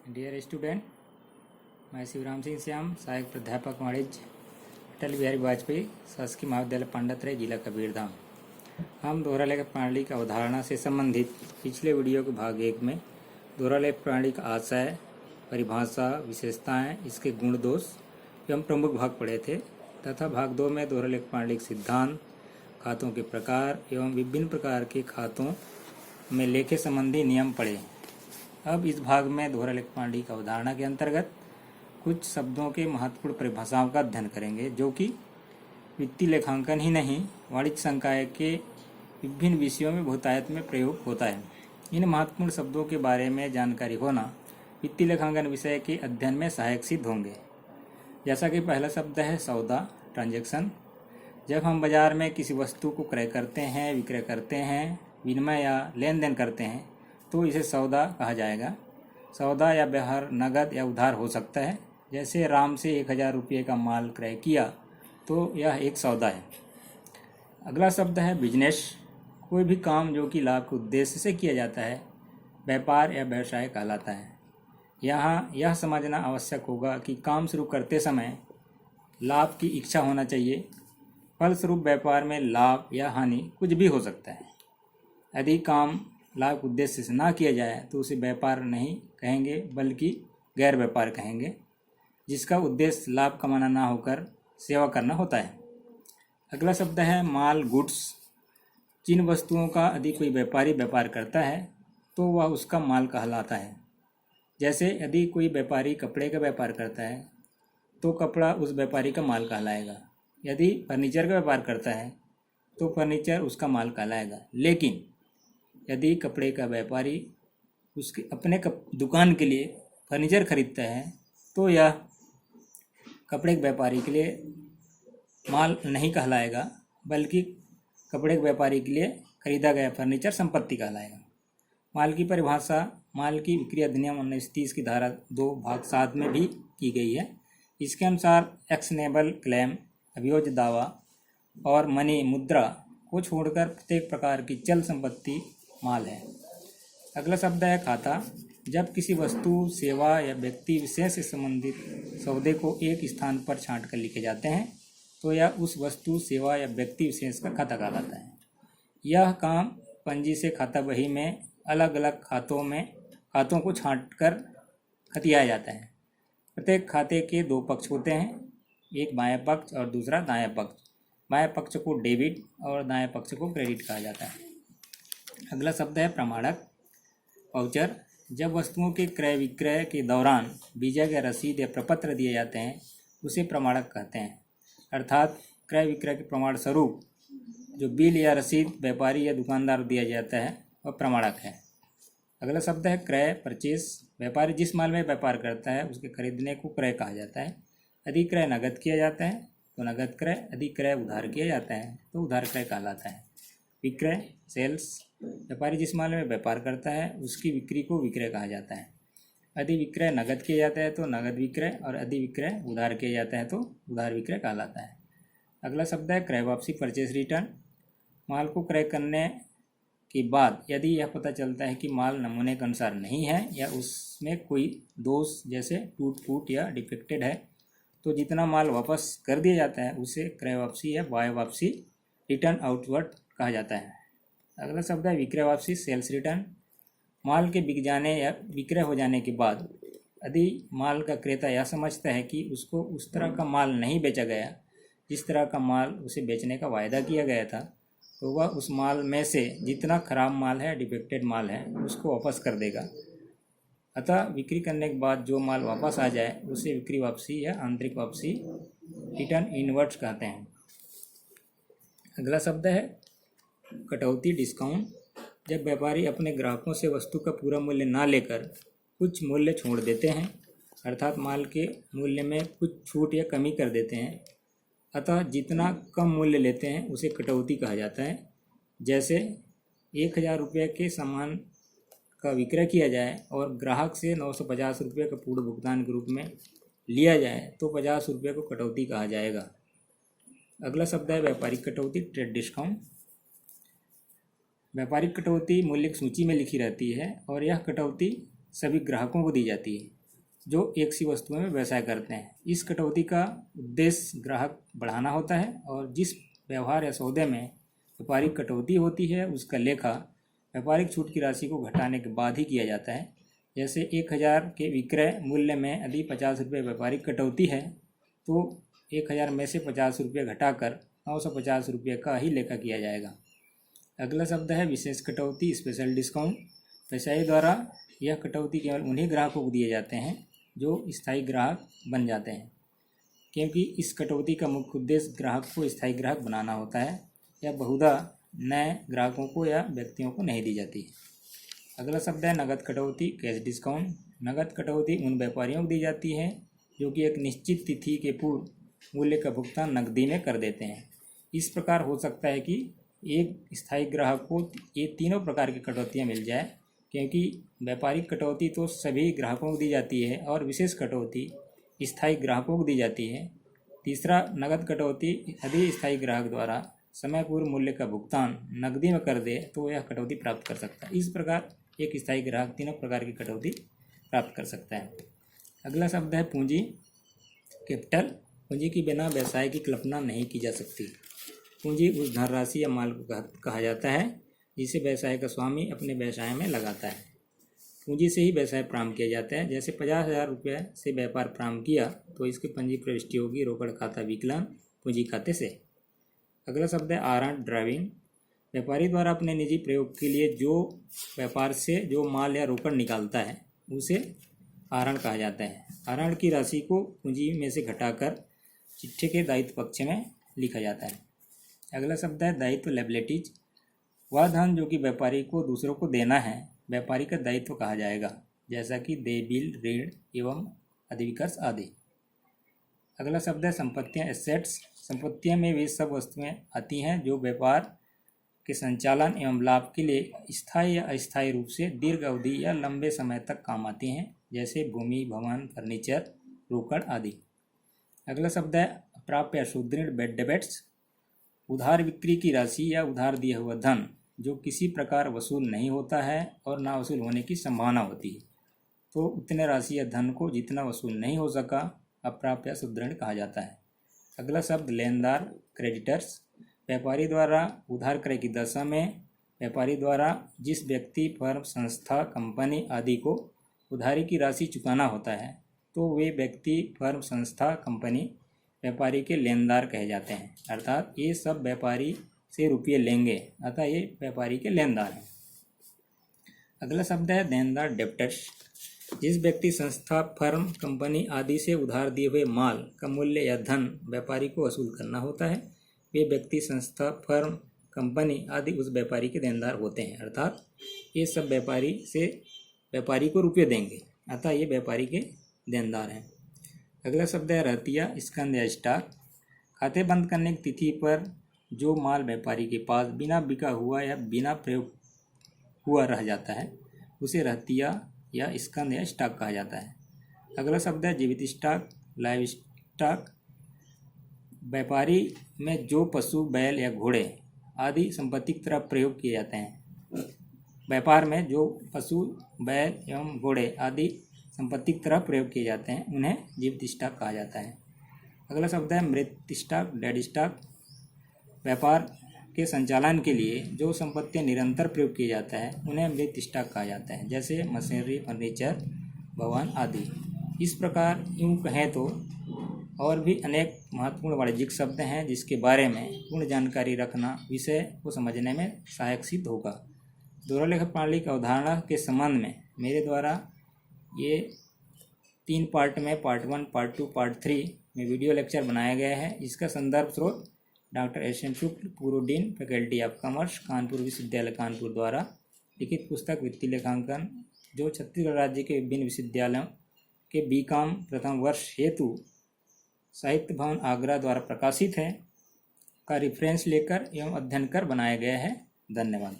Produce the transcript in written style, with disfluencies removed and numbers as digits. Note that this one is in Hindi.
डियर स्टूडेंट, मैं शिवराम सिंह श्याम, सहायक प्राध्यापक वाणिज्य, अटल बिहारी वाजपेयी शासकीय महाविद्यालय पांडतराय, जिला कबीरधाम। हम दोहरा लेखक प्रणाली की अवधारणा से संबंधित पिछले वीडियो के भाग 1 में दोहरा लेखक प्रणाली का आशय, परिभाषा, विशेषताएं, इसके गुण दोष एवं प्रमुख भाग पढ़े थे तथा भाग 2 में दोहरा लेखक प्रणाली के सिद्धांत, खातों के प्रकार एवं विभिन्न प्रकार के खातों में लेखे संबंधी नियम पढ़े। अब इस भाग में दोहरा लेखक प्रणाली की अवधारणा के अंतर्गत कुछ शब्दों के महत्वपूर्ण परिभाषाओं का अध्ययन करेंगे, जो कि वित्तीय लेखांकन ही नहीं, वाणिज्य संकाय के विभिन्न विषयों में बहुतायत में प्रयोग होता है। इन महत्वपूर्ण शब्दों के बारे में जानकारी होना वित्तीय लेखांकन विषय के अध्ययन में सहायक सिद्ध होंगे। जैसा कि पहला शब्द है सौदा, ट्रांजैक्शन। जब हम बाजार में किसी वस्तु को क्रय करते हैं, विक्रय करते हैं, विनिमय या लेन देन करते हैं तो इसे सौदा कहा जाएगा। सौदा या व्यवहार नगद या उधार हो सकता है। जैसे राम से 1000 रुपये का माल क्रय किया तो यह एक सौदा है। अगला शब्द है बिजनेस। कोई भी काम जो कि लाभ के उद्देश्य से किया जाता है व्यापार या व्यवसाय कहलाता है। यहाँ यह समझना आवश्यक होगा कि काम शुरू करते समय लाभ की इच्छा होना चाहिए। फलस्वरूप व्यापार में लाभ या हानि कुछ भी हो सकता है। यदि काम लाभ के उद्देश्य से ना किया जाए तो उसे व्यापार नहीं कहेंगे बल्कि गैर व्यापार कहेंगे, जिसका उद्देश्य लाभ कमाना ना होकर सेवा करना होता है। अगला शब्द है माल, गुड्स। जिन वस्तुओं का यदि कोई व्यापारी व्यापार करता है तो वह उसका माल कहलाता है। जैसे यदि कोई व्यापारी कपड़े का व्यापार करता है तो कपड़ा उस व्यापारी का माल कहलाएगा। यदि फर्नीचर का व्यापार करता है तो फर्नीचर उसका माल कहलाएगा। लेकिन यदि कपड़े का व्यापारी उसके अपने दुकान के लिए फर्नीचर खरीदता है तो यह कपड़े के व्यापारी के लिए माल नहीं कहलाएगा, बल्कि कपड़े के व्यापारी के लिए खरीदा गया फर्नीचर संपत्ति कहलाएगा। माल की परिभाषा माल की बिक्री अधिनियम 1930 की धारा 2 भाग 7 में भी की गई है। इसके अनुसार एक्शनेबल क्लेम, अभियोज्य दावा और मनी, मुद्रा को छोड़कर प्रत्येक प्रकार की चल संपत्ति माल है। अगला शब्द है खाता। जब किसी वस्तु, सेवा या व्यक्ति विशेष से संबंधित सौदे को एक स्थान पर छांट कर लिखे जाते हैं तो यह उस वस्तु, सेवा या व्यक्ति विशेष का खाता कहलाता है। यह काम पंजी से खाता बही में अलग अलग खातों को छांट कर खतियाया जाता है। प्रत्येक खाते के 2 पक्ष होते हैं, एक बायां पक्ष और दूसरा दायां पक्ष। बाएं पक्ष को डेबिट और दाएं पक्ष को क्रेडिट कहा जाता है। अगला शब्द है प्रमाणक, वाउचर। जब वस्तुओं के क्रय विक्रय के दौरान बीजक या रसीद या प्रपत्र दिए जाते हैं उसे प्रमाणक कहते हैं। अर्थात क्रय विक्रय के प्रमाण स्वरूप जो बिल या रसीद व्यापारी या दुकानदार दिया जाता है वह प्रमाणक है। अगला शब्द है क्रय, परचेस। व्यापारी जिस माल में व्यापार करता है उसके खरीदने को क्रय कहा जाता है। यदि क्रय नगद किया जाता है तो नगद क्रय, यदि क्रय उधार किया जाता है तो उधार क्रय कहलाता है। विक्रय, सेल्स। व्यापारी जिस माल में व्यापार करता है उसकी बिक्री को विक्रय कहा जाता है। यदि विक्रय नगद किया जाता है तो नगद विक्रय, और यदि विक्रय उधार किया जाता है तो उधार विक्रय कहलाता है। अगला शब्द है क्रय वापसी, परचेस रिटर्न। माल को क्रय करने के बाद यदि यह पता चलता है कि माल नमूने के अनुसार नहीं है या उसमें कोई दोष जैसे टूट फूट या डिफेक्टेड है तो जितना माल वापस कर दिया जाता है उसे क्रय वापसी या बाय वापसी, रिटर्न आउटवर्ड कहा जाता है। अगला शब्द है विक्रय वापसी, सेल्स रिटर्न। माल के बिक जाने या विक्रय हो जाने के बाद यदि माल का क्रेता यह समझता है कि उसको उस तरह का माल नहीं बेचा गया जिस तरह का माल उसे बेचने का वायदा किया गया था तो वह उस माल में से जितना खराब माल है, डिफेक्टेड माल है, उसको वापस कर देगा। अतः बिक्री करने के बाद जो माल वापस आ जाए उसे बिक्री वापसी या आंतरिक वापसी, रिटर्न इनवर्ड्स कहते हैं। अगला शब्द है कटौती, डिस्काउंट। जब व्यापारी अपने ग्राहकों से वस्तु का पूरा मूल्य ना लेकर कुछ मूल्य छोड़ देते हैं, अर्थात माल के मूल्य में कुछ छूट या कमी कर देते हैं, अतः जितना कम मूल्य लेते हैं उसे कटौती कहा जाता है। जैसे 1000 रुपये के सामान का विक्रय किया जाए और ग्राहक से 950 रुपये का पूर्ण भुगतान के रूप में लिया जाए तो 50 रुपये को कटौती कहा जाएगा। अगला शब्द है व्यापारिक कटौती, ट्रेड डिस्काउंट। व्यापारिक कटौती मूल्य की सूची में लिखी रहती है और यह कटौती सभी ग्राहकों को दी जाती है। जो एक सी वस्तुओं में व्यवसाय करते हैं। इस कटौती का उद्देश्य ग्राहक बढ़ाना होता है और जिस व्यवहार या सौदे में व्यापारिक कटौती होती है उसका लेखा व्यापारिक छूट की राशि को घटाने के बाद ही किया जाता है। जैसे 1000 के विक्रय मूल्य में यदि 50 रुपये व्यापारिक कटौती है तो 1000 में से 50 रुपये घटाकर 950 रुपये का ही लेखा किया जाएगा। अगला शब्द है विशेष कटौती, स्पेशल डिस्काउंट। व्यवसायी द्वारा यह कटौती केवल उन्हीं ग्राहकों को दिए जाते हैं जो स्थायी ग्राहक बन जाते हैं, क्योंकि इस कटौती का मुख्य उद्देश्य ग्राहक को स्थायी ग्राहक बनाना होता है। यह बहुधा नए ग्राहकों को या व्यक्तियों को नहीं दी जाती है। अगला शब्द है नगद कटौती, कैश डिस्काउंट। नगद कटौती उन व्यापारियों को दी जाती है जो कि एक निश्चित तिथि के पूर्व मूल्य का भुगतान नकदी में कर देते हैं। इस प्रकार हो सकता है कि एक स्थायी ग्राहक को ये तीनों प्रकार की कटौतियाँ मिल जाए, क्योंकि व्यापारिक कटौती तो सभी ग्राहकों को दी जाती है और विशेष कटौती स्थायी ग्राहकों को दी जाती है। तीसरा, नगद कटौती यदि स्थायी ग्राहक द्वारा समय पूर्व मूल्य का भुगतान नकदी में कर दे तो यह कटौती प्राप्त कर सकता है। इस प्रकार एक स्थायी ग्राहक तीनों प्रकार की कटौती प्राप्त कर सकता है। अगला शब्द है पूंजी, कैपिटल। पूंजी के बिना व्यवसाय की कल्पना नहीं की जा सकती। पूंजी उस धनराशि या माल को कहा जाता है जिसे व्यवसाय का स्वामी अपने व्यवसाय में लगाता है। पूंजी से ही व्यवसाय प्रारंभ किया जाता है। जैसे 50,000 रुपये से व्यापार प्रारंभ किया तो इसकी पंजी प्रविष्टि होगी रोकड़ खाता विकलन पूंजी खाते से। अगला शब्द है आहरण, ड्राइविंग। व्यापारी द्वारा अपने निजी प्रयोग के लिए जो व्यापार से जो माल या रोकड़ निकालता है उसे आहरण कहा जाता है। आहरण की राशि को पूंजी में से घटाकर चिट्ठे के दायित्व पक्ष में लिखा जाता है। अगला शब्द है दायित्व, लायबिलिटीज। वह धन जो कि व्यापारी को दूसरों को देना है व्यापारी का दायित्व कहा जाएगा, जैसा कि देय बिल, ऋण एवं अधिविकर्ष आदि। अगला शब्द है संपत्तियां, एसेट्स। संपत्तियों में वे सब वस्तुएं आती हैं जो व्यापार के संचालन एवं लाभ के लिए स्थायी या अस्थायी रूप से दीर्घ अवधि या लंबे समय तक काम आती हैं, जैसे भूमि, भवन, फर्नीचर, रोकड़ आदि। अगला शब्द है अप्राप्य या सुदृढ़, बैड डेबिट्स। उधार बिक्री की राशि या उधार दिया हुआ धन जो किसी प्रकार वसूल नहीं होता है और ना वसूल होने की संभावना होती है, तो उतने राशि या धन को जितना वसूल नहीं हो सका अप्राप्य या सुदृढ़ कहा जाता है। अगला शब्द लेनदार, क्रेडिटर्स। व्यापारी द्वारा उधार क्रय की दशा में व्यापारी द्वारा जिस व्यक्ति, फर्म, संस्था, कंपनी आदि को उधारी की राशि चुकाना होता है तो वे व्यक्ति, फर्म, संस्था, कंपनी व्यापारी के लेनदार कहे जाते हैं। अर्थात ये सब व्यापारी से रुपये लेंगे, अतः ये व्यापारी के लेनदार हैं। अगला शब्द है देनदार, डेप्टर्स। जिस व्यक्ति, संस्था, फर्म, कंपनी आदि से उधार दिए हुए माल का मूल्य या धन व्यापारी को वसूल करना होता है वे व्यक्ति, संस्था, फर्म, कंपनी आदि उस व्यापारी के देनदार होते हैं। अर्थात ये सब व्यापारी से व्यापारी को रुपये देंगे, अतः ये व्यापारी के देनदार हैं। अगला शब्द है रहतिया, स्कंद या स्टॉक। खाते बंद करने की तिथि पर जो माल व्यापारी के पास बिना बिका हुआ या बिना प्रयोग हुआ रह जाता है उसे रहतिया या स्कंद या स्टॉक कहा जाता है। अगला शब्द है जीवित स्टॉक, लाइव स्टॉक। व्यापारी में जो पशु, बैल या घोड़े आदि संपत्ति की तरह प्रयोग किए जाते हैं। व्यापार में जो पशु, बैल एवं घोड़े आदि संपत्ति की तरह प्रयोग किए जाते हैं उन्हें जीवित स्टॉक कहा जाता है। अगला शब्द है मृत स्टॉक, डेड स्टॉक। व्यापार के संचालन के लिए जो संपत्तियां निरंतर प्रयोग किया जाता है उन्हें मृत स्टॉक कहा जाता है, जैसे मशीनरी, फर्नीचर, भवन आदि। इस प्रकार यूँ कहें तो और भी अनेक महत्वपूर्ण वाणिज्यिक शब्द हैं जिसके बारे में पूर्ण जानकारी रखना विषय को समझने में सहायक सिद्ध होगा। दोहरा लेखक प्रणाली की अवधारणा के संबंध में मेरे द्वारा ये 3 पार्ट में पार्ट 1, पार्ट 2, पार्ट 3 में वीडियो लेक्चर बनाया गया है। इसका संदर्भ स्रोत डॉक्टर एस.एन. शुक्ल, पूर्व dean, faculty of commerce, Kanpur विश्वविद्यालय कानपुर द्वारा लिखित पुस्तक वित्तीय लेखांकन जो छत्तीसगढ़ राज्य के विभिन्न विश्वविद्यालयों के बीकॉम प्रथम वर्ष हेतु साहित्य भवन आगरा द्वारा प्रकाशित है का रेफरेंस लेकर एवं अध्ययन कर बनाया गया है। धन्यवाद।